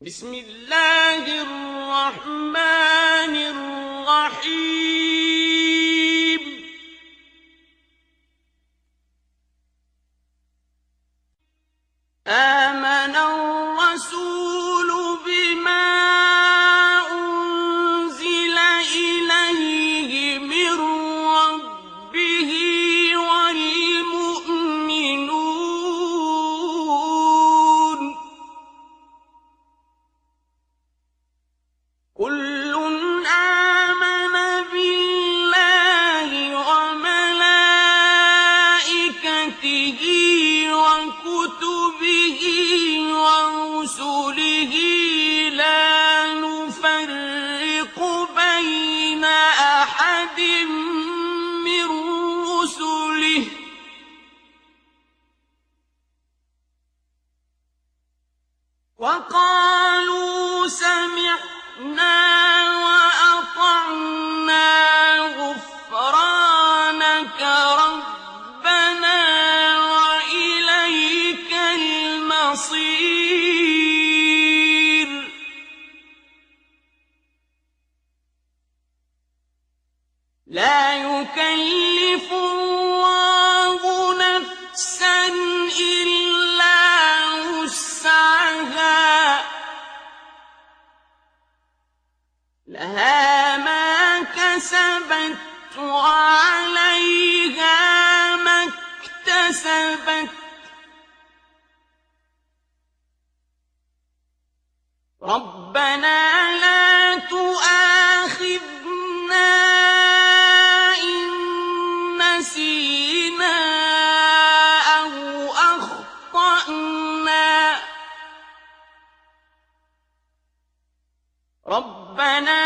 بسم الله الرحمن الرحيم آمن الرسول بما أنزل إليه من ربه والمؤمنون كل آمن بالله وملائكته وكتبه ورسله لا نفرق بين أحد من رسله وقالوا سمعنا وأطعنا غفرانك ربنا وإليك المصير لا يكلف الله نفسا إلا وسعها لها ما كسبت وعليها ما اكتسبت ربنا لا تؤاخذنا إن نسينا أو أخطأنا ربنا